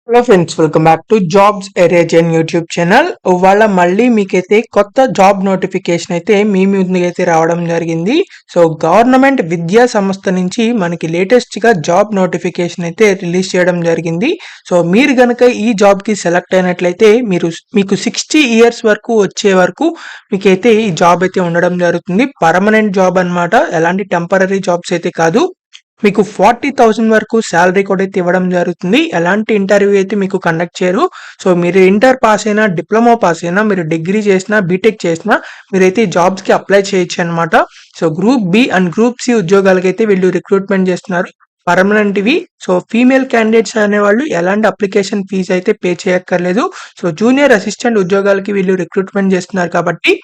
Hello friends, welcome back to jobs ఏరియాజన్ YouTube channel. ఇవాళ మళ్ళీ మీకైతే కొత్త జాబ్ నోటిఫికేషన్ అయితే మీ ముందుకైతే రావడం జరిగింది. సో గవర్నమెంట్ విద్యా సంస్థ నుంచి మనకి లేటెస్ట్ గా జాబ్ నోటిఫికేషన్ అయితే రిలీజ్ చేయడం జరిగింది. సో మీరు గనక ఈ జాబ్ కి సెలెక్ట్ అయినట్లయితే మీకు 60 ఇయర్స్ వరకు వచ్చే వరకు మీకైతే ఈ జాబ్ అయితే ఉండడం జరుగుతుంది. పర్మనెంట్ జాబ్ అన్నమాట, ఎలాంటి టెంపరరీ జాబ్స్ అయితే కాదు. మీకు 40,000 వరకు శాలరీ కూడా అయితే ఇవ్వడం జరుగుతుంది. ఎలాంటి ఇంటర్వ్యూ అయితే మీకు కండక్ట్ చేయరు. సో మీరు ఇంటర్ పాస్ అయినా, డిప్లొమా పాస్ అయినా, మీరు డిగ్రీ చేసినా, బీటెక్ చేసినా మీరైతే ఈ జాబ్స్ కి అప్లై చేయొచ్చు అనమాట. So group B and group C ఉద్యోగాలకైతే వీళ్ళు రిక్రూట్మెంట్ చేస్తున్నారు, పర్మనెంట్ ఇవి. సో ఫీమేల్ క్యాండిడేట్స్ అనేవాళ్ళు ఎలాంటి అప్లికేషన్ ఫీజు అయితే పే చేయక్కర్లేదు. సో జూనియర్ అసిస్టెంట్ ఉద్యోగాలకి వీళ్ళు రిక్రూట్మెంట్ చేస్తున్నారు కాబట్టి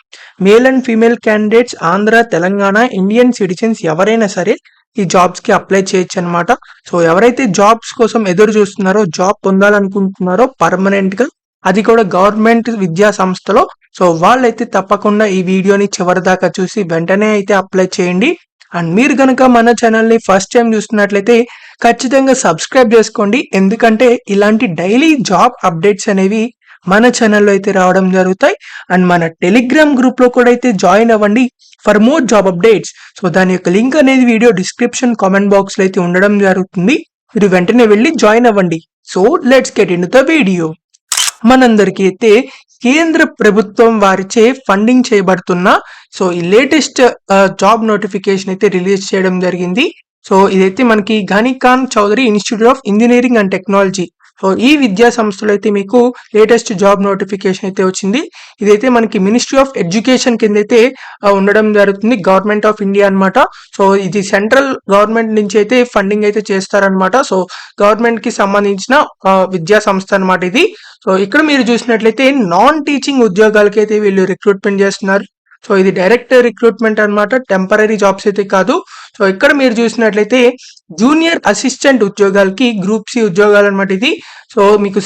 male and female candidates Andhra, Telangana, Indian citizens ఎవరైనా సరే ఈ జాబ్స్ కి అప్లై చేయొచ్చు అనమాట. సో ఎవరైతే జాబ్స్ కోసం ఎదురు చూస్తున్నారో, జాబ్ పొందాలనుకుంటున్నారో పర్మనెంట్ గా, అది కూడా గవర్నమెంట్ విద్యా సంస్థలో, సో వాళ్ళైతే తప్పకుండా ఈ వీడియోని చివరి దాకా చూసి వెంటనే అయితే అప్లై చేయండి. అండ్ మీరు కనుక మన ఛానల్ ని ఫస్ట్ టైం చూస్తున్నట్లయితే ఖచ్చితంగా సబ్స్క్రైబ్ చేసుకోండి, ఎందుకంటే ఇలాంటి డైలీ జాబ్ అప్డేట్స్ అనేవి మన ఛానల్లో అయితే రావడం జరుగుతాయి. అండ్ మన టెలిగ్రామ్ గ్రూప్ లో కూడా అయితే జాయిన్ అవ్వండి for more job updates. So దాని యొక్క లింక్ అనేది వీడియో డిస్క్రిప్షన్ కామెంట్ బాక్స్ లో అయితే ఉండడం జరుగుతుంది. మీరు వెంటనే వెళ్ళి జాయిన్ అవ్వండి. So let's get into the video. మనందరికీ అయితే కేంద్ర ప్రభుత్వం వారిచే ఫండింగ్ చేయబడుతున్న సో ఈ లేటెస్ట్ జాబ్ నోటిఫికేషన్ అయితే రిలీజ్ చేయడం జరిగింది. సో ఇదైతే మనకి Ghanikant Chowdhury institute of engineering and technology, so ఈ విద్యా సంస్థలో అయితే మీకు లేటెస్ట్ జాబ్ నోటిఫికేషన్ అయితే వచ్చింది. ఇదైతే మనకి మినిస్ట్రీ ఆఫ్ ఎడ్యుకేషన్ కింద అయితే ఉండడం జరుగుతుంది, గవర్నమెంట్ ఆఫ్ ఇండియా అన్నమాట. సో ఇది సెంట్రల్ గవర్నమెంట్ నుంచి అయితే ఫండింగ్ అయితే చేస్తారనమాట. సో గవర్నమెంట్ కి సంబంధించిన విద్యా సంస్థ అన్నమాట ఇది. సో ఇక్కడ మీరు చూసినట్లయితే నాన్ టీచింగ్ ఉద్యోగాలకి అయితే వీళ్ళు రిక్రూట్మెంట్ చేస్తున్నారు. సో ఇది డైరెక్ట్ రిక్రూట్మెంట్ అన్నమాట, టెంపరరీ జాబ్స్ అయితే కాదు. సో ఇక్కడ మీరు చూసినట్లయితే జూనియర్ అసిస్టెంట్ ఉద్యోగాలకి గ్రూప్ సి ఉద్యోగాలు అనమాట ఇది. సో మీకు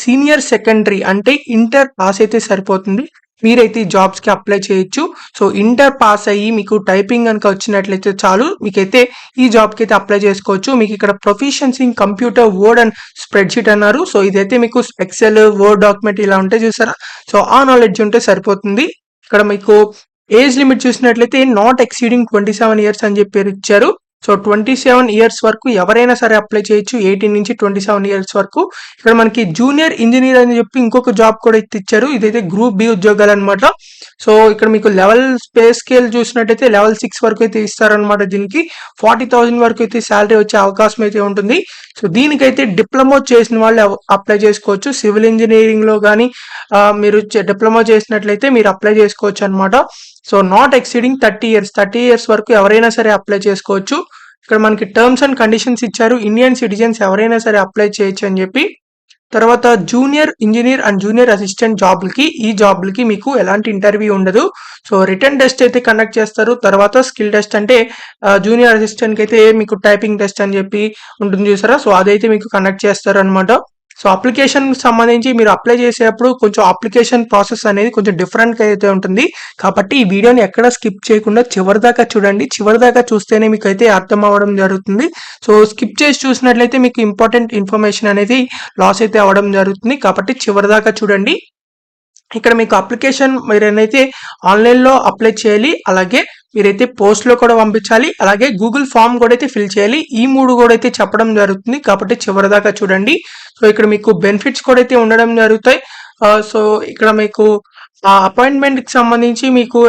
సీనియర్ సెకండరీ అంటే ఇంటర్ పాస్ అయితే సరిపోతుంది, మీరైతే ఈ జాబ్స్ కి అప్లై చేయొచ్చు. సో ఇంటర్ పాస్ అయ్యి మీకు టైపింగ్ కనుక వచ్చినట్లయితే చాలు, మీకైతే ఈ జాబ్ కి అయితే అప్లై చేసుకోవచ్చు. మీకు ఇక్కడ proficiency in computer, word and spread sheet అన్నారు. సో ఇదైతే మీకు ఎక్సెల్, వర్డ్ డాక్యుమెంట్ ఇలా ఉంటాయి చూసారా, సో ఆ నాలెడ్జ్ ఉంటే సరిపోతుంది. ఇక్కడ మీకు ఏజ్ లిమిట్ చూసినట్లయితే నాట్ ఎక్సీడింగ్ 27 ఇయర్స్ అని చెప్పి ఇచ్చారు. సో 27 ఇయర్స్ వరకు ఎవరైనా సరే అప్లై చేయొచ్చు, 18 నుంచి 27 ఇయర్స్ వరకు. ఇక్కడ మనకి జూనియర్ ఇంజనీర్ అని చెప్పి ఇంకొక జాబ్ కూడా ఇచ్చారు, ఇదైతే గ్రూప్ బి ఉద్యోగాలు అనమాట. సో ఇక్కడ మీకు లెవెల్ పే స్కేల్ చూసినట్టయితే లెవెల్ 6 వరకు అయితే ఇస్తారనమాట. దీనికి 40,000 వరకు అయితే శాలరీ వచ్చే అవకాశం అయితే ఉంటుంది. సో దీనికైతే డిప్లొమా చేసిన వాళ్ళు అప్లై చేసుకోవచ్చు. సివిల్ ఇంజనీరింగ్ లో కానీ మీరు డిప్లొమా చేసినట్లయితే మీరు అప్లై చేసుకోవచ్చు అనమాట. సో నాట్ ఎక్సీడింగ్ 30 ఇయర్స్ వరకు ఎవరైనా సరే అప్లై చేసుకోవచ్చు. ఇక్కడ మనకి టర్మ్స్ అండ్ కండిషన్స్ ఇచ్చారు, ఇండియన్ సిటిజన్స్ ఎవరైనా సరే అప్లై చేయొచ్చు అని చెప్పి. తర్వాత junior engineer and junior assistant జాబ్లకి, ఈ జాబ్లకి మీకు ఎలాంటి ఇంటర్వ్యూ ఉండదు. సో రిటర్న్ టెస్ట్ అయితే కండక్ట్ చేస్తారు. తర్వాత స్కిల్ టెస్ట్ అంటే జూనియర్ అసిస్టెంట్ కి అయితే మీకు టైపింగ్ టెస్ట్ అని చెప్పి ఉంటుంది చూసారా, సో అదైతే మీకు కండక్ట్ చేస్తారు అనమాట. సో అప్లికేషన్ సంబంధించి మీరు అప్లై చేసేటప్పుడు కొంచెం అప్లికేషన్ ప్రాసెస్ అనేది కొంచెం డిఫరెంట్ గా అయితే ఉంటుంది, కాబట్టి ఈ వీడియోని ఎక్కడ స్కిప్ చేయకుండా చివరి దాకా చూడండి. చివరి దాకా చూస్తేనే మీకు అయితే అర్థం అవ్వడం జరుగుతుంది. సో స్కిప్ చేసి చూసినట్లయితే మీకు ఇంపార్టెంట్ ఇన్ఫర్మేషన్ అనేది లాస్ అయితే అవ్వడం జరుగుతుంది, కాబట్టి చివరి దాకా చూడండి. ఇక్కడ మీకు అప్లికేషన్ మీరైతే ఆన్లైన్లో అప్లై చేయాలి, అలాగే మీరైతే పోస్ట్ లో కూడా పంపించాలి, అలాగే గూగుల్ ఫామ్ కూడా అయితే ఫిల్ చేయాలి. ఈ 3 కూడా అయితే చెప్పడం జరుగుతుంది, కాబట్టి చివరి దాకా చూడండి. సో ఇక్కడ మీకు బెనిఫిట్స్ కూడా అయితే ఉండడం జరుగుతాయి. సో ఇక్కడ మీకు అపాయింట్మెంట్ కి సంబంధించి మీకు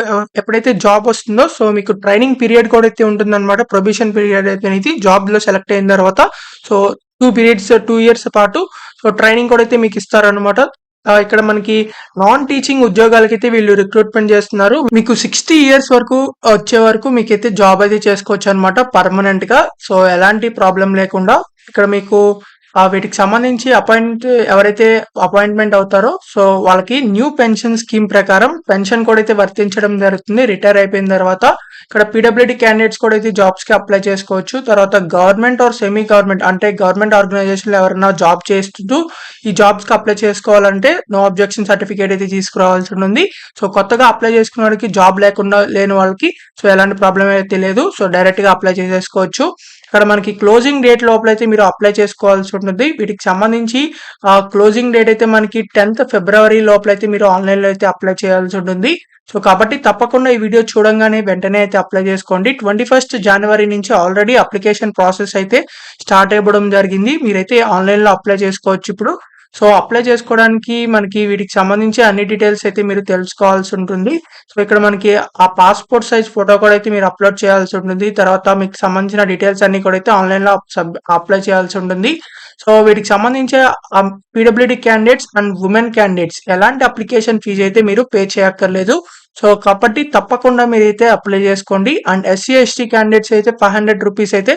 ఎప్పుడైతే జాబ్ వస్తుందో సో మీకు ట్రైనింగ్ పీరియడ్ కూడా అయితే ఉంటుంది అనమాట. ప్రొబేషన్ పీరియడ్ అయితే జాబ్ లో సెలెక్ట్ అయిన తర్వాత సో 2 ఇయర్స్ పాటు సో ట్రైనింగ్ కూడా అయితే మీకు ఇస్తారనమాట. ఇక్కడ మనకి నాన్ టీచింగ్ ఉద్యోగాలకైతే వీళ్ళు రిక్రూట్మెంట్ చేస్తున్నారు. మీకు 60 ఇయర్స్ వరకు వచ్చే వరకు మీకైతే జాబ్ అయితే చేసుకోవచ్చు అనమాట, పర్మనెంట్ గా. సో ఎలాంటి ప్రాబ్లం లేకుండా ఇక్కడ మీకు వీటికి సంబంధించి ఎవరైతే అపాయింట్మెంట్ అవుతారో సో వాళ్ళకి న్యూ పెన్షన్ స్కీమ్ ప్రకారం పెన్షన్ కూడా అయితే వర్తించడం జరుగుతుంది రిటైర్ అయిపోయిన తర్వాత. ఇక్కడ పీడబ్ల్యూడీ క్యాండిడేట్స్ కూడా అయితే జాబ్స్ కి అప్లై చేసుకోవచ్చు. తర్వాత గవర్నమెంట్ ఆర్ సెమీ గవర్నమెంట్ అంటే గవర్నమెంట్ ఆర్గనైజేషన్ ఎవరైనా జాబ్ చేస్తూ ఈ జాబ్స్ కి అప్లై చేసుకోవాలంటే నో అబ్జెక్షన్ సర్టిఫికేట్ అయితే తీసుకురావాల్సి ఉంటుంది. సో కొత్తగా అప్లై చేసుకున్న వాళ్ళకి, జాబ్ లేని వాళ్ళకి సో ఎలాంటి ప్రాబ్లం అయితే లేదు, సో డైరెక్ట్ గా అప్లై చేసేసుకోవచ్చు. ఇక్కడ మనకి క్లోజింగ్ డేట్ లోపలైతే మీరు అప్లై చేసుకోవాల్సి ఉంటుంది. వీటికి సంబంధించి క్లోజింగ్ డేట్ అయితే మనకి 10th ఫిబ్రవరి లోపలైతే మీరు ఆన్‌లైన్‌లో అయితే అప్లై చేయాల్సి ఉంటుంది. సో, కాబట్టి తప్పకుండా ఈ వీడియో చూడంగానే వెంటనే అయితే అప్లై చేసుకోండి. 21st జనవరి నుంచి ఆల్రెడీ అప్లికేషన్ ప్రాసెస్ అయితే స్టార్ట్ అవ్వడం జరిగింది. మీరైతే ఆన్‌లైన్‌లో అప్లై చేసుకోవచ్చు ఇప్పుడు. సో, అప్లై చేసుకోవడానికి మనకి వీటికి సంబంధించి అన్ని డీటెయిల్స్ అయితే మీరు తెలుసుకోవాల్సి ఉంటుంది. సో, ఇక్కడ మనకి ఆ పాస్‌పోర్ట్ సైజ్ ఫోటో కూడా అయితే మీరు అప్‌లోడ్ చేయాల్సి ఉంటుంది. తర్వాత మీకు సంబంధించిన డీటెయిల్స్ అన్నీ కూడా అయితే ఆన్‌లైన్‌లో అప్లై చేయాల్సి ఉంటుంది. సో, వీటికి సంబంధించి PWD candidates and women candidates ఎలాంటి అప్లికేషన్ ఫీజ్ అయితే మీరు పే చేయక్కర్లేదు. సో, కాబట్టి తప్పకుండా మీరైతే అప్లై చేసుకోండి. అండ్ ఎస్సీ, ఎస్టీ క్యాండిడేట్స్ అయితే ₹500 అయితే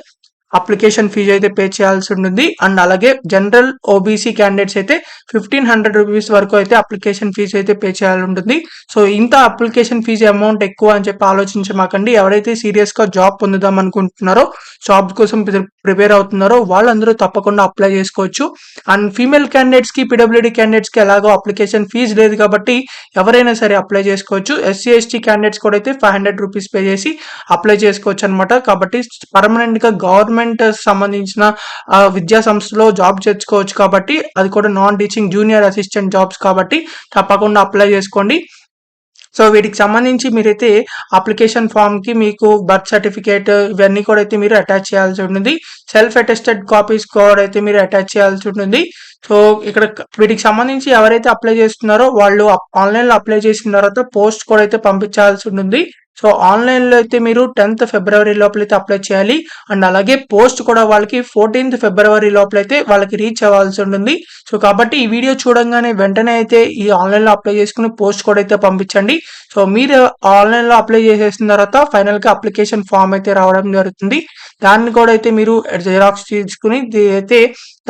అప్లికేషన్ ఫీజ్ అయితే పే చేయాల్సి ఉంటుంది. అండ్ అలాగే జనరల్ ఓబీసీ క్యాండిడేట్స్ అయితే ₹1500 వరకు అయితే అప్లికేషన్ ఫీజ్ అయితే పే చేయాలి ఉంటుంది. సో, ఇంత అప్లికేషన్ ఫీజ్ అమౌంట్ ఎక్కువ అని చెప్పి ఆలోచించమాకండి. ఎవరైతే సీరియస్‌గా జాబ్ పొందుదాం అనుకుంటున్నారో, జాబ్ కోసం ప్రిపేర్ అవుతున్నారో వాళ్ళందరూ తప్పకుండా అప్లై చేసుకోవచ్చు. అండ్ ఫీమేల్ క్యాండిడేట్స్‌కి, పీడబ్ల్యూడీ క్యాండిడేట్స్‌కి ఎలాగో అప్లికేషన్ ఫీజ్ లేదు కాబట్టి ఎవరైనా సరే అప్లై చేసుకోవచ్చు. ఎస్సీ, ఎస్టీ క్యాండిడేట్స్ కూడా అయితే ₹500 పే చేసి అప్లై చేసుకోవచ్చు అనమాట. కాబట్టి పర్మనెంట్‌గా గవర్నమెంట్ సంబంధించిన విద్యా సంస్థలో జాబ్ తెచ్చుకోవచ్చు కాబట్టి అది కూడా non teaching junior assistant jobs కాబట్టి తప్పకుండా అప్లై చేసుకోండి. సో, వీటికి సంబంధించి మీరైతే అప్లికేషన్ ఫామ్‌కి మీకు బర్త్ సర్టిఫికేట్ ఇవన్నీ కూడా అయితే మీరు అటాచ్ చేయాల్సి ఉంటుంది. సెల్ఫ్ అటెస్టెడ్ కాపీస్ కూడా అయితే మీరు అటాచ్ చేయాల్సి ఉంటుంది. సో, ఇక్కడ వీటికి సంబంధించి ఎవరైతే అప్లై చేస్తున్నారో వాళ్ళు ఆన్‌లైన్‌లో అప్లై చేసిన తర్వాత పోస్ట్ కూడా అయితే పంపించాల్సి ఉంటుంది. సో, ఆన్‌లైన్‌లో అయితే మీరు 10th ఫిబ్రవరి లోపలైతే అప్లై చేయాలి. అండ్ అలాగే పోస్ట్ కూడా వాళ్ళకి 14th ఫిబ్రవరి లోపలైతే వాళ్ళకి రీచ్ అవ్వాల్సి ఉంటుంది. సో, కాబట్టి ఈ వీడియో చూడంగానే వెంటనే అయితే ఈ ఆన్‌లైన్‌లో అప్లై చేసుకుని పోస్ట్ కూడా అయితే పంపించండి. సో, మీరు ఆన్‌లైన్‌లో అప్లై చేసేసిన తర్వాత ఫైనల్‌గా అప్లికేషన్ ఫామ్ అయితే రావడం జరుగుతుంది. దాన్ని కూడా అయితే మీరు జిరాక్స్ తీసుకొని అయితే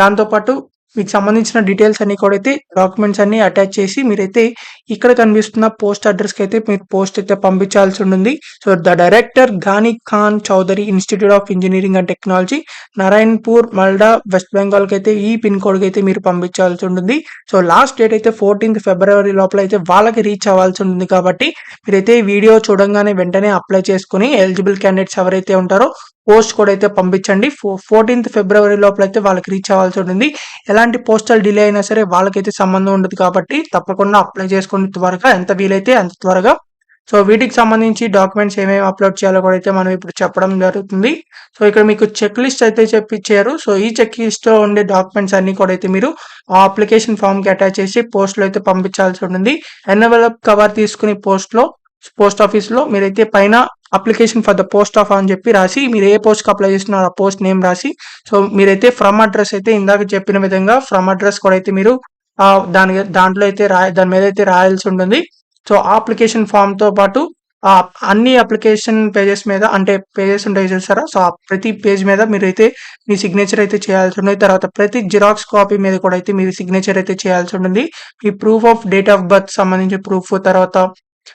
దాంతో పాటు మీకు సంబంధించిన డీటెయిల్స్ అన్నీ కూడా అయితే డాక్యుమెంట్స్ అన్నీ అటాచ్ చేసి మీరైతే ఇక్కడ కనిపిస్తున్న పోస్ట్ అడ్రస్‌కి అయితే మీరు పోస్ట్ అయితే పంపించాల్సి ఉంటుంది. సో, ద డైరెక్టర్ గాని Khan Chowdhury institute of engineering and technology, Narayanpur, Malda, west బెంగాల్‌కి అయితే ఈ పిన్ కోడ్‌కి అయితే మీరు పంపించాల్సి ఉంటుంది. సో, లాస్ట్ డేట్ అయితే 14th ఫిబ్రవరి లోపల అయితే వాళ్ళకి రీచ్ అవ్వాల్సి ఉంటుంది కాబట్టి మీరైతే ఈ వీడియో చూడంగానే వెంటనే అప్లై చేసుకొని ఎలిజిబుల్ క్యాండిడేట్స్ ఎవరైతే ఉంటారో పోస్ట్ కూడా అయితే పంపించండి. 14th ఫిబ్రవరి లోపల అయితే వాళ్ళకి రీచ్ అవ్వాల్సి ఉంటుంది. ఎలాంటి పోస్టల్ డిలే అయినా సరే వాళ్ళకైతే సంబంధం ఉండదు కాబట్టి తప్పకుండా అప్లై చేసుకోండి త్వరగా, ఎంత వీలైతే అంత త్వరగా. సో, వీటికి సంబంధించి డాక్యుమెంట్స్ ఏమేమి అప్లోడ్ చేయాలో కూడా అయితే మనం ఇప్పుడు చెప్పడం జరుగుతుంది. సో, ఇక్కడ మీకు చెక్ లిస్ట్ అయితే చెప్పిచ్చారు. సో, ఈ చెక్ లిస్ట్‌లో ఉండే డాక్యుమెంట్స్ అన్నీ కూడా అయితే మీరు ఆ అప్లికేషన్ ఫామ్‌కి అటాచ్ చేసి పోస్ట్‌లో అయితే పంపించాల్సి ఉంటుంది. ఎన్వలప్ కవర్ తీసుకుని పోస్ట్ ఆఫీస్‌లో మీరైతే పైన application for the post of అని చెప్పి రాసి మీరు ఏ పోస్ట్‌కి అప్లై చేస్తున్నారో ఆ పోస్ట్ నేమ్ రాసి, సో, మీరైతే ఫ్రమ్ అడ్రస్ అయితే ఇందాక చెప్పిన విధంగా ఫ్రమ్ అడ్రస్ కూడా అయితే మీరు దాంట్లో అయితే దాని మీద అయితే రాయాల్సి ఉంటుంది. సో, ఆ అప్లికేషన్ ఫామ్‌తో పాటు అన్ని అప్లికేషన్ పేజెస్ మీద అంటే పేజెస్ ఉంటాయి చూసారా? సో, ఆ ప్రతి పేజ్ మీద మీరైతే మీ సిగ్నేచర్ అయితే చేయాల్సి ఉంటుంది. తర్వాత ప్రతి జిరాక్స్ కాపీ మీద కూడా అయితే మీరు సిగ్నేచర్ అయితే చేయాల్సి ఉంటుంది. మీ proof of date of birth సంబంధించిన ప్రూఫ్, తర్వాత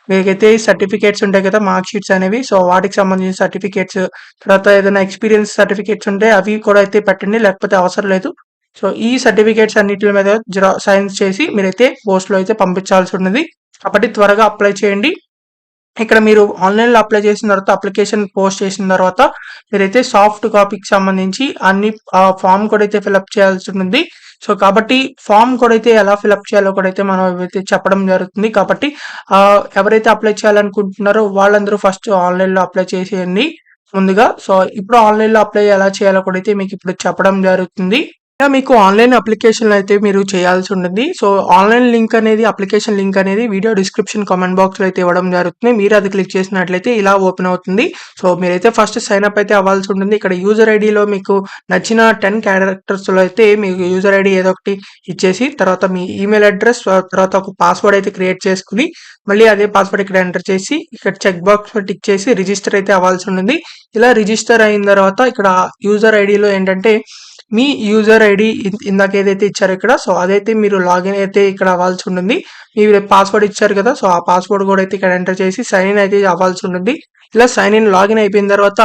మీకైతే సర్టిఫికేట్స్ ఉంటాయి కదా! మార్క్ షీట్స్ అనేవి. సో, వాటికి సంబంధించిన సర్టిఫికేట్స్, తర్వాత ఏదైనా ఎక్స్‌పీరియన్స్ సర్టిఫికేట్స్ ఉంటే అవి కూడా అయితే పెట్టండి. లేకపోతే అవసరం లేదు. సో, ఈ సర్టిఫికేట్స్ అన్నిట్లి మీద సైన్స్ చేసి మీరైతే పోస్ట్‌లో అయితే పంపించాల్సి ఉన్నది. కాబట్టి త్వరగా అప్లై చేయండి. ఇక్కడ మీరు ఆన్‌లైన్‌లో అప్లై చేసిన తర్వాత అప్లికేషన్ పోస్ట్ చేసిన తర్వాత మీరైతే సాఫ్ట్ కాపీకి సంబంధించి అన్ని ఫార్మ్ కూడా అయితే ఫిలప్ చేయాల్సి ఉంటుంది. సో, కాబట్టి ఫార్మ్ కూడా అయితే ఎలా ఫిలప్ చేయాలో కూడా అయితే మనం అయితే చెప్పడం జరుగుతుంది. కాబట్టి ఎవరైతే అప్లై చేయాలనుకుంటున్నారో వాళ్ళందరూ ఫస్ట్ ఆన్‌లైన్‌లో అప్లై చేసేయండి ముందుగా. సో, ఇప్పుడు ఆన్‌లైన్‌లో అప్లై ఎలా చేయాలో కూడా అయితే మీకు ఇప్పుడు చెప్పడం జరుగుతుంది. ఇంకా మీకు ఆన్‌లైన్ అప్లికేషన్‌లు అయితే మీరు చేయాల్సి ఉంటుంది. సో, ఆన్‌లైన్ లింక్ అనేది అప్లికేషన్ లింక్ అనేది వీడియో డిస్క్రిప్షన్ కామెంట్ బాక్స్‌లో అయితే ఇవ్వడం జరుగుతుంది. మీరు అది క్లిక్ చేసినట్లయితే ఇలా ఓపెన్ అవుతుంది. సో, మీరైతే ఫస్ట్ సైన్ అప్ అయితే అవ్వాల్సి ఉంటుంది. ఇక్కడ యూజర్ ఐడీలో మీకు నచ్చిన 10 క్యారెక్టర్స్‌లో అయితే మీకు యూజర్ ఐడీ ఏదో ఒకటి ఇచ్చేసి తర్వాత మీ ఈమెయిల్ అడ్రెస్ తర్వాత ఒక పాస్వర్డ్ అయితే క్రియేట్ చేసుకొని మళ్ళీ అదే పాస్వర్డ్ ఇక్కడ ఎంటర్ చేసి ఇక్కడ చెక్ బాక్స్‌లో టిక్ చేసి రిజిస్టర్ అయితే అవ్వాల్సి ఉంటుంది. ఇలా రిజిస్టర్ అయిన తర్వాత ఇక్కడ యూజర్ ఐడీలో ఏంటంటే మీ యూజర్ ఐడి ఇందాక ఏదైతే ఇచ్చారో ఇక్కడ, సో, అదైతే మీరు లాగిన్ అయితే ఇక్కడ అవ్వాల్సి ఉంటుంది. మీరు పాస్వర్డ్ ఇచ్చారు కదా! సో, ఆ పాస్వర్డ్ కూడా అయితే ఇక్కడ ఎంటర్ చేసి సైన్ ఇన్ అయితే అవ్వాల్సి ఉంటుంది. ఇలా సైన్ ఇన్ లాగిన్ అయిపోయిన తర్వాత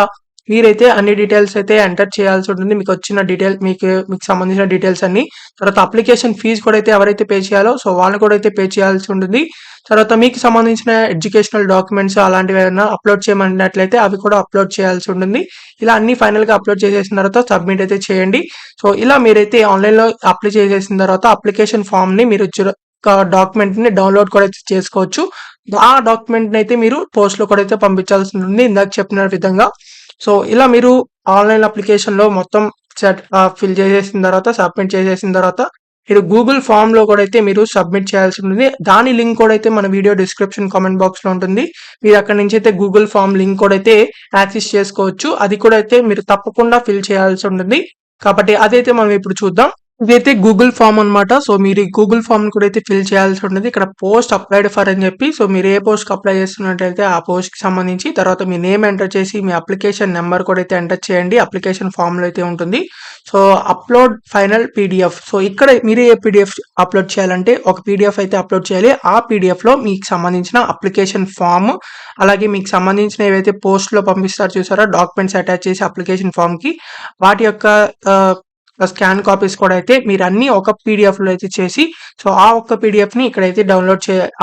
మీరైతే అన్ని డీటెయిల్స్ అయితే ఎంటర్ చేయాల్సి ఉంటుంది. మీకొచ్చిన మీకు సంబంధించిన డీటెయిల్స్ అన్ని. తర్వాత అప్లికేషన్ ఫీజ్ కూడా అయితే ఎవరైతే పే చేయాలో సో వాళ్ళు కూడా అయితే పే చేయాల్సి ఉంటుంది. తర్వాత మీకు సంబంధించిన ఎడ్యుకేషనల్ డాక్యుమెంట్స్ అలాంటివి ఏమైనా అప్లోడ్ చేయమన్నట్లయితే అవి కూడా అప్లోడ్ చేయాల్సి ఉంటుంది. ఇలా అన్ని ఫైనల్‌గా అప్లోడ్ చేసేసిన తర్వాత సబ్మిట్ అయితే చేయండి. సో ఇలా మీరైతే ఆన్‌లైన్‌లో అప్లై చేసేసిన తర్వాత అప్లికేషన్ ఫార్మ్‌ని మీరు డాక్యుమెంట్‌ని డౌన్‌లోడ్ కూడా అయితే చేసుకోవచ్చు. ఆ డాక్యుమెంట్‌ని అయితే మీరు పోస్ట్‌లో కూడా అయితే పంపించాల్సి ఉంటుంది ఇందాక చెప్పిన విధంగా. సో ఇలా మీరు ఆన్‌లైన్ అప్లికేషన్‌లో మొత్తం ఫిల్ చేసేసిన తర్వాత సబ్మిట్ చేసేసిన తర్వాత మీరు గూగుల్ ఫామ్‌లో కూడా అయితే మీరు సబ్మిట్ చేయాల్సి ఉంటుంది. దాని లింక్ కూడా అయితే మన వీడియో డిస్క్రిప్షన్ కామెంట్ బాక్స్‌లో ఉంటుంది. మీరు అక్కడి నుంచి అయితే గూగుల్ ఫామ్ లింక్ కూడా అయితే యాక్సెస్ చేసుకోవచ్చు. అది కూడా అయితే మీరు తప్పకుండా ఫిల్ చేయాల్సి ఉంటుంది. కాబట్టి అదైతే మనం ఇప్పుడు చూద్దాం. ఇదైతే గూగుల్ ఫామ్ అన్నమాట. సో మీరు ఈ గూగుల్ ఫామ్ కూడా అయితే ఫిల్ చేయాల్సి ఉంటుంది. ఇక్కడ పోస్ట్ అప్లైడ్ ఫర్ అని చెప్పి సో మీరు ఏ పోస్ట్‌కి అప్లై చేస్తున్నట్టయితే ఆ పోస్ట్‌కి సంబంధించి తర్వాత మీ నేమ్ ఎంటర్ చేసి మీ అప్లికేషన్ నంబర్ కూడా అయితే ఎంటర్ చేయండి. అప్లికేషన్ ఫామ్‌లో అయితే ఉంటుంది. So upload final PDF. So ఇక్కడ మీరు ఏ పీడీఎఫ్ అప్లోడ్ చేయాలంటే ఒక పీడీఎఫ్ అయితే అప్లోడ్ చేయాలి. ఆ పీడీఎఫ్‌లో మీకు సంబంధించిన అప్లికేషన్ ఫామ్ అలాగే మీకు సంబంధించిన ఏవైతే పోస్ట్‌లో పంపిస్తారు చూసారా డాక్యుమెంట్స్ అటాచ్ చేసి అప్లికేషన్ ఫామ్‌కి వాటి యొక్క స్కాన్ కాపీస్ కూడా అయితే మీరు అన్ని ఒక పీడిఎఫ్‌లో అయితే చేసి సో ఆ ఒక్క పీడిఎఫ్‌ని ఇక్కడైతే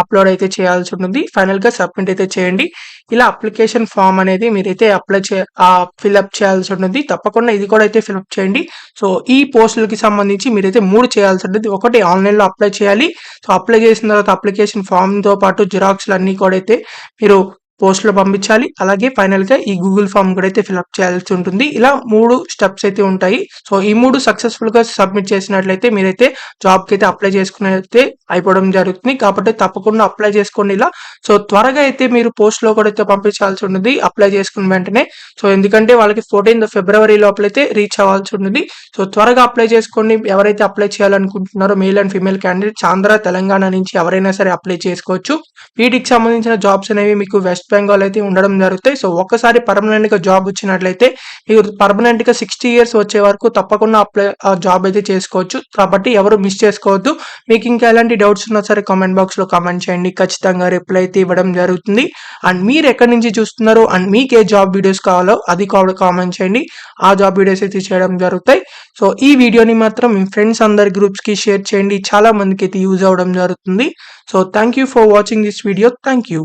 అప్లోడ్ అయితే చేయాల్సి ఉంటుంది. ఫైనల్‌గా సబ్మిట్ అయితే చేయండి. ఇలా అప్లికేషన్ ఫామ్ అనేది మీరైతే ఫిల్అప్ చేయాల్సి ఉంటుంది. తప్పకుండా ఇది కూడా అయితే ఫిల్అప్ చేయండి. సో ఈ పోస్టులకి సంబంధించి మీరైతే 3 చేయాల్సి ఉంటుంది. ఒకటి ఆన్‌లైన్‌లో అప్లై చేయాలి. సో అప్లై చేసిన తర్వాత అప్లికేషన్ ఫామ్‌తో పాటు జిరాక్స్‌లు అన్నీ కూడా అయితే మీరు పోస్ట్‌లో పంపించాలి. అలాగే ఫైనల్‌గా ఈ గూగుల్ ఫామ్ కూడా అయితే ఫిల్అప్ చేయాల్సి ఉంటుంది. ఇలా 3 స్టెప్స్ అయితే ఉంటాయి. సో ఈ 3 సక్సెస్‌ఫుల్‌గా సబ్మిట్ చేసినట్లయితే మీరైతే జాబ్‌కి అయితే అప్లై చేసుకునైతే అయిపోవడం జరుగుతుంది. కాబట్టి తప్పకుండా అప్లై చేసుకోండి ఇలా. సో త్వరగా అయితే మీరు పోస్ట్‌లో కూడా అయితే పంపించాల్సి ఉంటుంది. అప్లై చేసుకున్న వెంటనే. సో ఎందుకంటే వాళ్ళకి 14th ఫిబ్రవరి లోపలైతే రీచ్ అవ్వాల్సి ఉంటుంది. సో త్వరగా అప్లై చేసుకోండి. ఎవరైతే అప్లై చేయాలనుకుంటున్నారో male and female candidates Andhra, Telangana నుంచి ఎవరైనా సరే అప్లై చేసుకోవచ్చు. వీటికి సంబంధించిన జాబ్స్ అనేవి మీకు వెస్ట్ బెంగాల్ అయితే ఉండడం జరుగుతాయి. సో ఒక్కసారి పర్మనెంట్‌గా జాబ్ వచ్చినట్లయితే మీరు పర్మనెంట్‌గా 60 ఇయర్స్ వచ్చే వరకు తప్పకుండా జాబ్ అయితే చేసుకోవచ్చు. కాబట్టి ఎవరు మిస్ చేసుకోవద్దు. మీకు ఇంకా ఎలాంటి డౌట్స్ ఉన్నా సరే కామెంట్ బాక్స్‌లో కామెంట్ చేయండి. ఖచ్చితంగా రిప్లై అయితే ఇవ్వడం జరుగుతుంది. అండ్ మీరు ఎక్కడి నుంచి చూస్తున్నారో అండ్ మీకు ఏ జాబ్ వీడియోస్ కావాలో అది కూడా కామెంట్ చేయండి. ఆ జాబ్ వీడియోస్ అయితే చేయడం జరుగుతాయి. సో ఈ వీడియోని మాత్రం మీ ఫ్రెండ్స్ అందరి గ్రూప్స్‌కి షేర్ చేయండి. చాలా మందికి అయితే యూజ్ అవ్వడం జరుగుతుంది. So thank you for watching this video. Thank you.